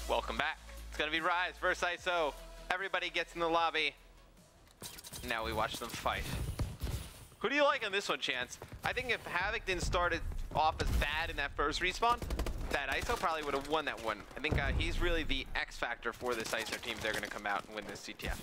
Welcome back. It's gonna be Rise versus ISO. Everybody gets in the lobby. Now we watch them fight. Who do you like on this one, Chance? I think if Havoc didn't start it off as bad in that first respawn, that ISO probably would have won that one. I think he's really the X factor for this ISO team. They're gonna come out and win this CTF.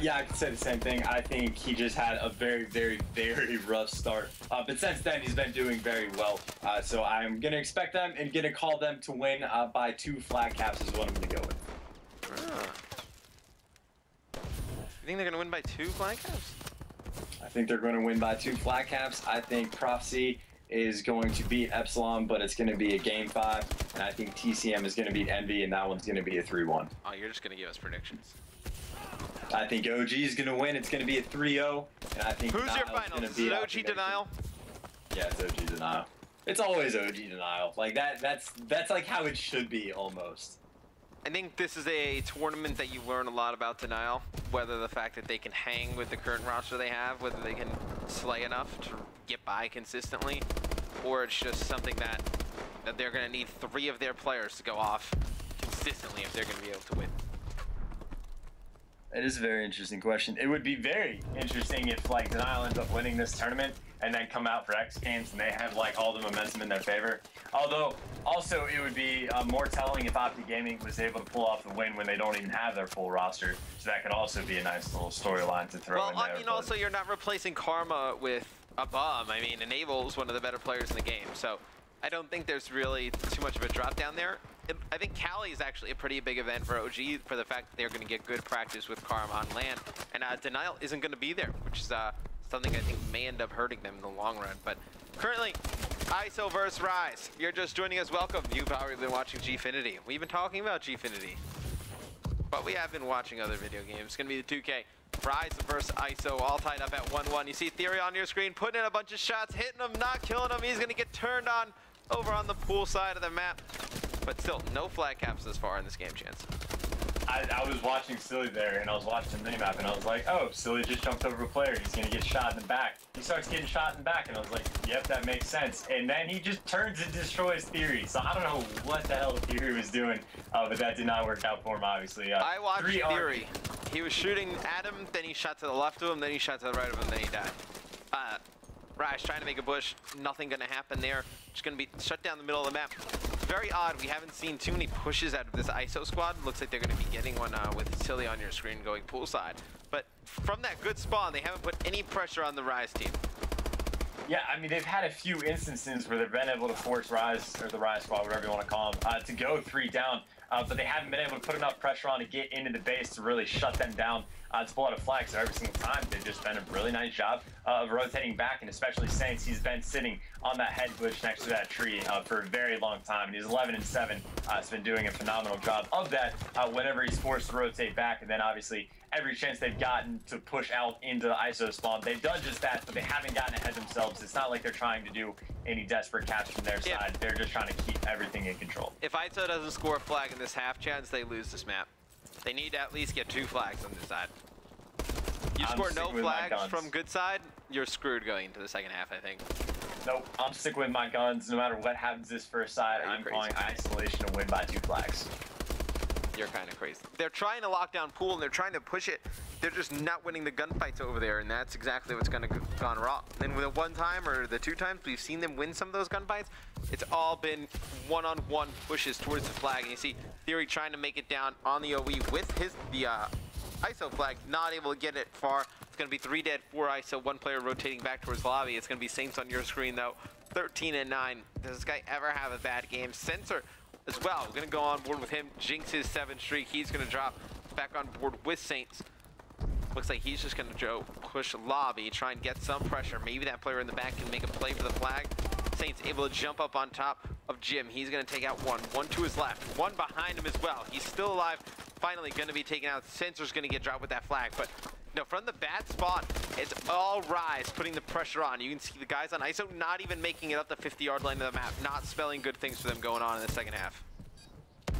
Yeah, I could say the same thing. I think he just had a very, very, very rough start. But since then, he's been doing very well. So I'm going to expect them and going to call them to win by 2 flag caps is what I'm going to go with. You think they're going to win by 2 flag caps? I think they're going to win by 2 flag caps. I think Prophecy is going to beat Epsilon, but it's going to be a game 5. And I think TCM is going to beat Envy, and that one's going to be a 3-1. Oh, you're just going to give us predictions. I think OG is going to win. It's going to be a 3-0. And I think who's your final? Is it OG Denial? Yeah, it's OG Denial. It's always OG Denial. Like that's like how it should be almost. I think this is a tournament that you learn a lot about Denial, whether the fact that they can hang with the current roster they have, whether they can slay enough to get by consistently, or it's just something that they're going to need 3 of their players to go off consistently if they're going to be able to win. It is a very interesting question. It would be very interesting if like Denial ends up winning this tournament and then come out for X Games and they have like all the momentum in their favor. Although also it would be more telling if Opti Gaming was able to pull off the win when they don't even have their full roster. So that could also be a nice little storyline to throw in there. Well, I mean, also you're not replacing Karma with a bum. I mean, Enable is one of the better players in the game, so I don't think there's really too much of a drop down there. I think Cali is actually a pretty big event for OG for the fact that they're going to get good practice with Karma on land. And Denial isn't going to be there, which is something I think may end up hurting them in the long run. But currently, ISO versus Rise. If you're just joining us, welcome. You've probably been watching Gfinity. We've been talking about Gfinity, but we have been watching other video games. It's going to be the 2K. Rise versus ISO, all tied up at 1-1. You see Theory on your screen, putting in a bunch of shots, hitting him, not killing him. He's going to get turned on over on the pool side of the map. But still, no flag caps this far in this game, Chance. I was watching Silly there, and I was watching the minimap, and I was like, oh, Silly just jumped over a player. He's going to get shot in the back. He starts getting shot in the back, and I was like, yep, that makes sense. And then he just turns and destroys Theory. So I don't know what the hell Theory was doing, but that did not work out for him, obviously. I watched Theory. He was shooting at him, then he shot to the left of him, then he shot to the right of him, then he died. Rise trying to make a bush, nothing going to happen there. Just going to be shut down the middle of the map. It's very odd. We haven't seen too many pushes out of this ISO squad. Looks like they're going to be getting one with Silly on your screen going poolside. But from that good spawn, they haven't put any pressure on the Rise team. Yeah, I mean, they've had a few instances where they've been able to force Rise, or the Rise squad, whatever you want to call them, to go 3 down. But they haven't been able to put enough pressure on to get into the base to really shut them down. To pull out a flag. So every single time, they've just done a really nice job of rotating back, and especially Saints, he's been sitting on that head bush next to that tree for a very long time, and he's 11-7. Has been doing a phenomenal job of that whenever he's forced to rotate back, and then obviously every chance they've gotten to push out into the ISO spawn, they've done just that, but they haven't gotten ahead themselves. It's not like they're trying to do any desperate caps from their side. They're just trying to keep everything in control. If ISO doesn't score a flag in this half, Chance, they lose this map. They need to at least get 2 flags on this side. You score no flags from good side, you're screwed going into the second half, I think. Nope, I'm sticking with my guns. No matter what happens this first side, I'm calling iSolation to win by 2 flags. You're kind of crazy. They're trying to lock down pool, and they're trying to push it. They're just not winning the gunfights over there, and that's exactly what's gone wrong. And with the 1 time or the 2 times we've seen them win some of those gunfights, it's all been one-on-one pushes towards the flag. And you see Theory trying to make it down on the OE with the ISO flag, not able to get it far. It's going to be 3 dead, 4 ISO, 1 player rotating back towards lobby. It's going to be Saints on your screen, though. 13-9. Does this guy ever have a bad game? Sensor as well. We're going to go on board with him. Jinx his 7 streak. He's going to drop back on board with Saints. Looks like he's just going to push lobby, try and get some pressure. Maybe that player in the back can make a play for the flag. Saints able to jump up on top of Jim. He's going to take out 1. 1 to his left. 1 behind him as well. He's still alive. Finally going to be taken out. Sensor's going to get dropped with that flag. But no, from the bad spot, it's all Rise putting the pressure on. You can see the guys on ISO not even making it up the 50-yard line of the map. Not spelling good things for them going on in the second half.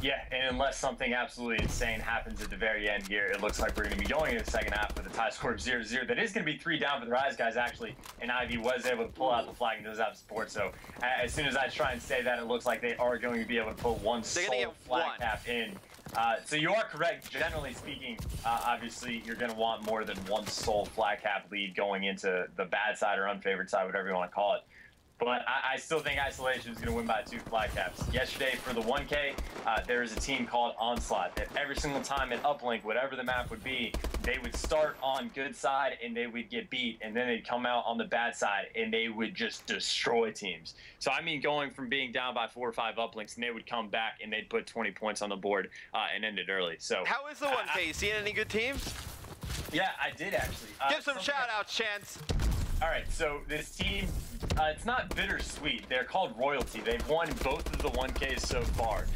Yeah, and unless something absolutely insane happens at the very end here, it looks like we're going to be going into the second half with a tie score of 0-0. That is going to be 3 down for the Rise guys, actually, and Ivy was able to pull out the flag and does have support. So as soon as I try and say that, it looks like they are going to be able to put one sole flag cap in. So you are correct. Generally speaking, obviously, you're going to want more than one sole flag cap lead going into the bad side or unfavored side, whatever you want to call it. But I still think iSolation is going to win by 2 flag caps. Yesterday, for the 1K, there is a team called Onslaught that every single time at uplink, whatever the map would be, they would start on good side and they would get beat, and then they'd come out on the bad side and they would just destroy teams. So I mean, going from being down by 4 or 5 uplinks, and they would come back and they'd put 20 points on the board and end it early. So how is the 1K? You seen any good teams? Yeah, I did actually. Give some shout outs, Chance. All right, so this team, it's not bittersweet. They're called Royalty. They've won both of the 1Ks so far.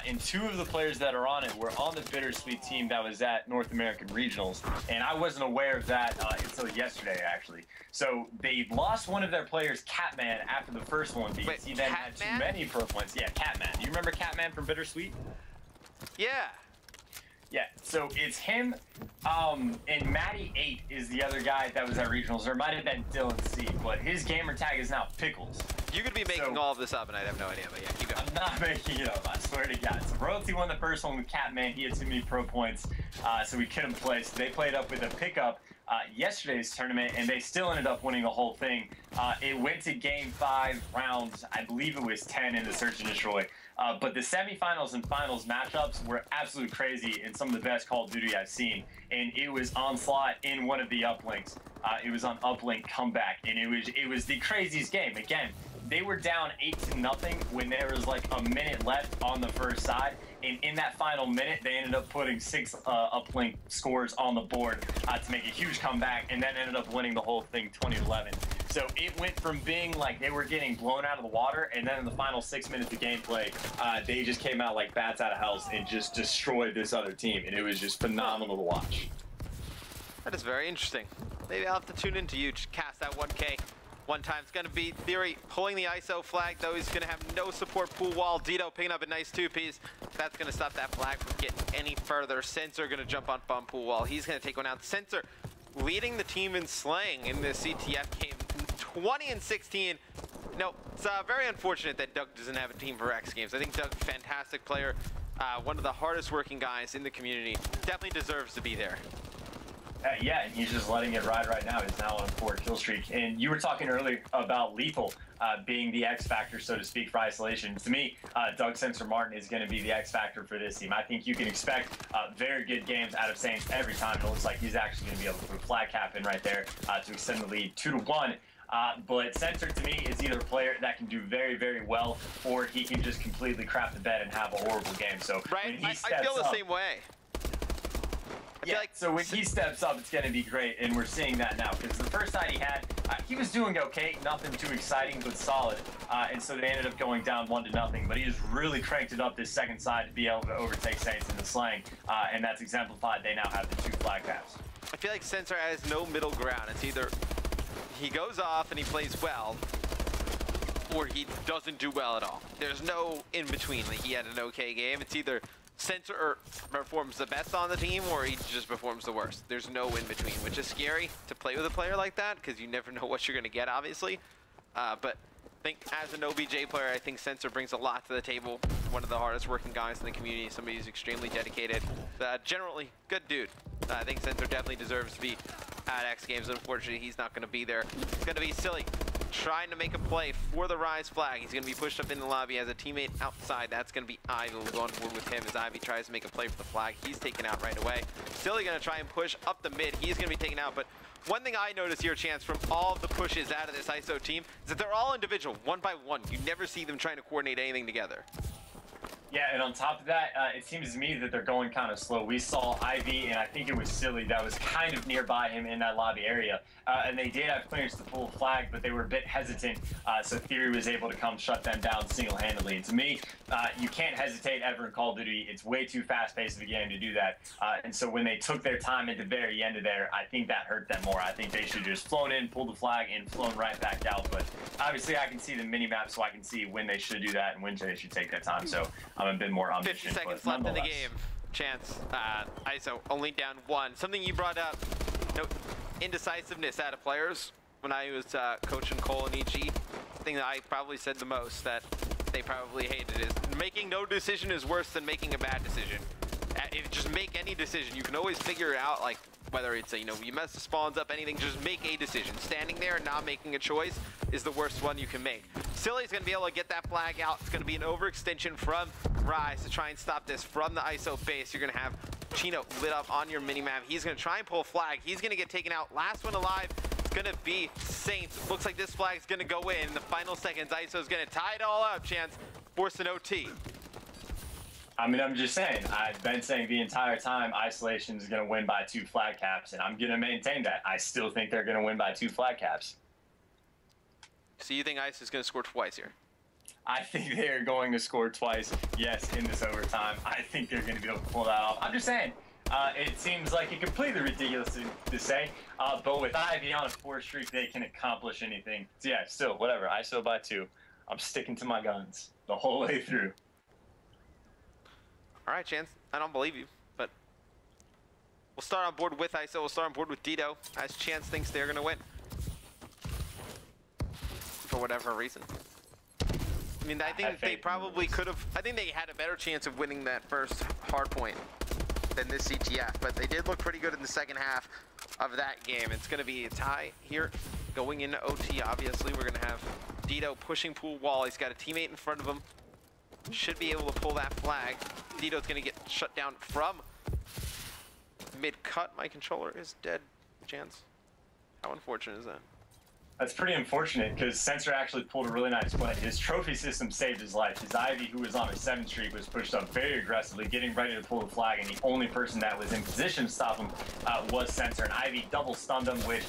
And 2 of the players that are on it were on the bittersweet team that was at North American Regionals. And I wasn't aware of that until yesterday, actually. So they lost one of their players, Catman, after the first one because he then had too many pro points. Yeah, Catman. You remember Catman from Bittersweet? Yeah. Yeah, so it's him, and Matty8 is the other guy that was at Regionals. There might have been Dylan C, but his gamer tag is now Pickles. You could be making all of this up, and I have no idea, but yeah, keep going. I'm not making it up, I swear to God. So Royalty won the first one with Catman. He had too many pro points, so we couldn't play. So they played up with a pickup yesterday's tournament, and they still ended up winning the whole thing. It went to game 5 rounds. I believe it was 10 in the Search and Destroy. But the semifinals and finals matchups were absolutely crazy and some of the best Call of Duty I've seen. And it was Onslaught in one of the uplinks. It was on uplink comeback, and it was the craziest game. Again, they were down 8-0 when there was like a minute left on the first side. And in that final minute, they ended up putting 6 uplink scores on the board to make a huge comeback, and then ended up winning the whole thing 20-11. So it went from being like they were getting blown out of the water, and then in the final 6 minutes of gameplay, they just came out like bats out of hell and just destroyed this other team, and it was just phenomenal to watch. That is very interesting. Maybe I'll have to tune into you. Just cast that 1K. One time. It's going to be Theory pulling the ISO flag, though he's going to have no support pool wall. Dito picking up a nice 2-piece. That's going to stop that flag from getting any further. Sensor going to jump on bump pool wall. He's going to take one out. Sensor leading the team in slaying in the CTF game, 20-16. No, it's very unfortunate that Doug doesn't have a team for X Games. I think Doug's a fantastic player, one of the hardest working guys in the community. Definitely deserves to be there. Yeah, and he's just letting it ride right now. He's now on a 4 kill streak. And you were talking earlier about Lethal being the X factor, so to speak, for iSolation. To me, Doug Sensor Martin is going to be the X factor for this team. I think you can expect very good games out of Saints every time. It looks like he's actually going to be able to put a flag cap in right there to extend the lead 2-1. But Sensor, to me, is either a player that can do very, very well, or he can just completely crap the bed and have a horrible game. So right, I feel the same way. Yeah, so when he steps up, it's going to be great, and we're seeing that now. Because the first night he had, he was doing okay, nothing too exciting, but solid. And so they ended up going down 1-0. But he just really cranked it up this second side to be able to overtake Saints in the slang. And that's exemplified. They now have the 2 flag caps. I feel like Sensor has no middle ground. It's either he goes off and he plays well, or he doesn't do well at all. There's no in between. Like, he had an okay game. It's either Sensor performs the best on the team, or he just performs the worst. There's no in between, which is scary to play with a player like that, because you never know what you're going to get, obviously. But I think as an OBJ player, I think Sensor brings a lot to the table. One of the hardest working guys in the community, somebody who's extremely dedicated. Generally, good dude. I think Sensor definitely deserves to be at X Games. Unfortunately, he's not going to be there. It's going to be silly. Trying to make a play for the Rise flag. He's going to be pushed up in the lobby as a teammate outside. That's going to be Ivy. We'll go on board with him as Ivy tries to make a play for the flag. He's taken out right away. Silly going to try and push up the mid. He's going to be taken out, but one thing I notice here, Chance, from all of the pushes out of this ISO team is that they're all individual, one by one. You never see them trying to coordinate anything together. Yeah, and on top of that, it seems to me that they're going kind of slow. We saw Ivy, and I think it was Silly that was kind of nearby him in that lobby area. And they did have clearance to pull a flag, but they were a bit hesitant, so Theory was able to come shut them down single-handedly. And to me, you can't hesitate ever in Call of Duty. It's way too fast-paced of a game to do that. And so when they took their time at the very end of there, I think that hurt them more. I think they should have just flown in, pulled the flag, and flown right back out. But obviously, I can see the mini-map, so I can see when they should do that and when they should take their time. So I'm a bit more 50 omniscient. seconds left in the game. Chance, ISO only down 1. Something you brought up, indecisiveness out of players. When I was coaching Cole and EG, the thing that I probably said the most that they probably hated is making no decision is worse than making a bad decision. If you just make any decision, you can always figure it out, like whether it's you mess the spawns up, anything, just make a decision. Standing there and not making a choice is the worst one you can make. Silly's gonna be able to get that flag out. It's gonna be an overextension from Rise to try and stop this from the ISO base. You're gonna have Chino lit up on your minimap. He's gonna try and pull a flag. He's gonna get taken out. Last one alive is gonna be Saints. Looks like this flag is gonna go in the final seconds. ISO's gonna tie it all up. Chance, force an OT. I mean, I'm just saying, I've been saying the entire time iSolation is going to win by 2 flag caps, and I'm going to maintain that. I still think they're going to win by 2 flag caps. So you think ISO is going to score twice here? I think they're going to score twice, yes, in this overtime. I think they're going to be able to pull that off. I'm just saying, it seems like a completely ridiculous to say, but with Ivy on a 4 streak, they can accomplish anything. So yeah, still, whatever, ISO by 2. I'm sticking to my guns the whole way through. All right, Chance, I don't believe you, but we'll start on board with ISO. We'll start on board with Dito, as Chance thinks they're going to win. For whatever reason. I mean, I think they probably could have, I think they had a better chance of winning that first hard point than this CTF, but they did look pretty good in the second half of that game. It's going to be a tie here going into OT, obviously. We're going to have Dito pushing pool wall. He's got a teammate in front of him. Should be able to pull that flag. Dito's gonna get shut down from mid-cut. My controller is dead. Chance. How unfortunate is that? That's pretty unfortunate because Sensor actually pulled a really nice play. His trophy system saved his life. His Ivy, who was on a 7 streak, was pushed up very aggressively, getting ready to pull the flag, and the only person that was in position to stop him was Sensor. And Ivy double stunned him, which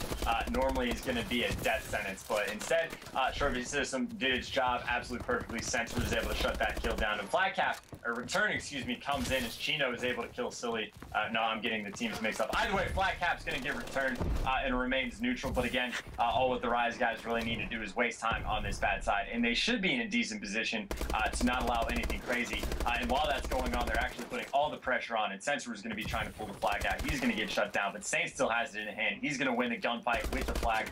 normally is going to be a death sentence. But instead, trophy system did its job absolutely perfectly. Sensor was able to shut that kill down. And flag cap, or return, excuse me, comes in as Chino is able to kill Silly. No, I'm getting the teams mixed up. Either way, flag cap's going to get returned and remains neutral. But again, all with the Rise guys really need to do is waste time on this bad side, and they should be in a decent position to not allow anything crazy. And while that's going on, they're actually putting all the pressure on, and Sensor is going to be trying to pull the flag out. He's going to get shut down, but Saint still has it in hand. He's going to win the gunfight with the flag.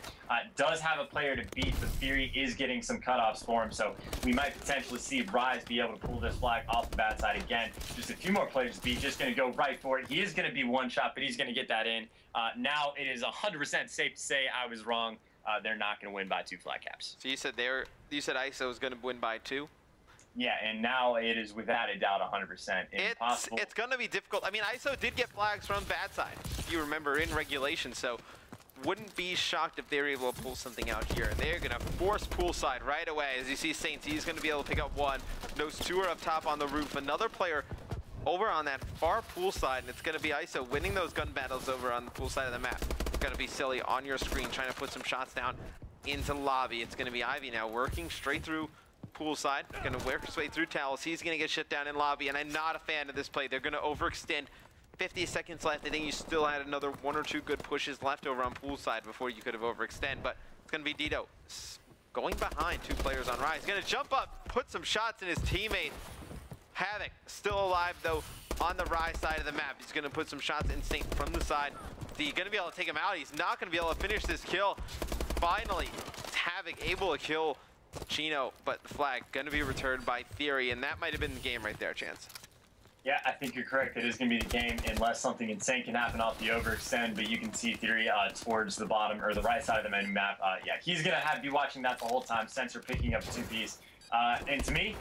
Does have a player to beat, but Fury is getting some cutoffs for him, so we might potentially see Rise be able to pull this flag off the bad side again. Just a few more players to beat, just going to go right for it. He is going to be one shot, but he's going to get that in. Now it is 100% safe to say I was wrong. They're not going to win by 2 flag caps. So you said ISO is going to win by 2? Yeah, and now it is without a doubt 100% impossible. It's going to be difficult. I mean, ISO did get flags from bad side, if you remember, in regulation, so wouldn't be shocked if they're able to pull something out here. They're going to force poolside right away. As you see, Saints, he's going to be able to pick up 1. Those 2 are up top on the roof. Another player over on that far pool side, and it's going to be ISO winning those gun battles over on the pool side of the map. It's going to be Silly on your screen trying to put some shots down into lobby. It's going to be Ivy now working straight through poolside. Going to work his way through towels. He's going to get shut down in lobby, and I'm not a fan of this play. They're going to overextend. 50 seconds left. I think you still had another 1 or 2 good pushes left over on poolside before you could have overextend, but it's going to be Dito going behind 2 players on Rise. He's going to jump up, put some shots in his teammate. Havoc still alive though on the Rise side of the map. He's going to put some shots in Saint from the side. He's going to be able to take him out. He's not going to be able to finish this kill. Finally, Havoc able to kill Chino, but the flag going to be returned by Theory, and that might have been the game right there, Chance. Yeah, I think you're correct. It is going to be the game unless something insane can happen off the overextend, but you can see Theory towards the bottom or the right side of the menu map. Yeah, he's going to be watching that the whole time. Sensor picking up 2-piece. And to me,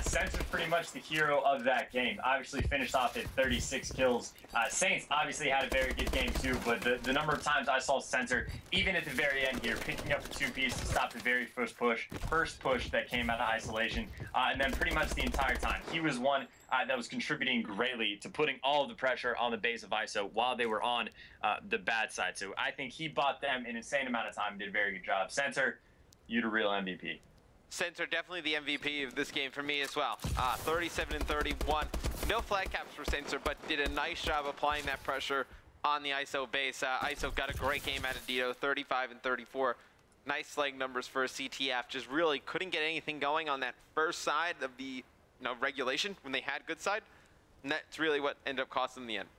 Sensor's pretty much the hero of that game. Obviously finished off at 36 kills. Saints obviously had a very good game too, but the number of times I saw Sensor, even at the very end here, picking up a 2-piece to stop the very first push that came out of iSolation, and then pretty much the entire time. He was one that was contributing greatly to putting all of the pressure on the base of ISO while they were on the bad side. So I think he bought them an insane amount of time and did a very good job. Sensor, you the real MVP. Sensor definitely the MVP of this game for me as well. 37 and 31. No flag caps for Sensor, but did a nice job applying that pressure on the ISO base. ISO got a great game out of Dito, 35 and 34. Nice leg numbers for a CTF. Just really couldn't get anything going on that first side of the regulation when they had good side. And that's really what ended up costing them in the end.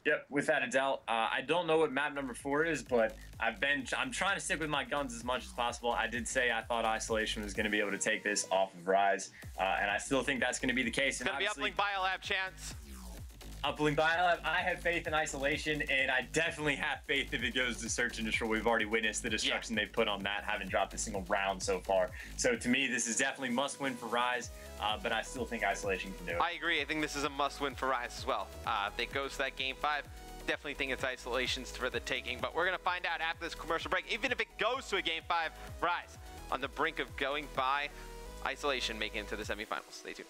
Yep, without a doubt. I don't know what map number 4 is, but I'm trying to stick with my guns as much as possible. I did say I thought iSolation was going to be able to take this off of Rise, and I still think that's going to be the case. It's going to be uplink Biolab chance. Uplink Biolab, I have faith in iSolation, and I definitely have faith if it goes to Search and Destroy. We've already witnessed the destruction they've put on that, haven't dropped a single round so far. So to me, this is definitely must win for Rise, but I still think iSolation can do it. I agree. I think this is a must win for Rise as well. If it goes to that game 5, definitely think it's iSolations for the taking, but we're going to find out after this commercial break. Even if it goes to a game 5, Rise on the brink of going by, iSolation making it to the semifinals. Stay tuned.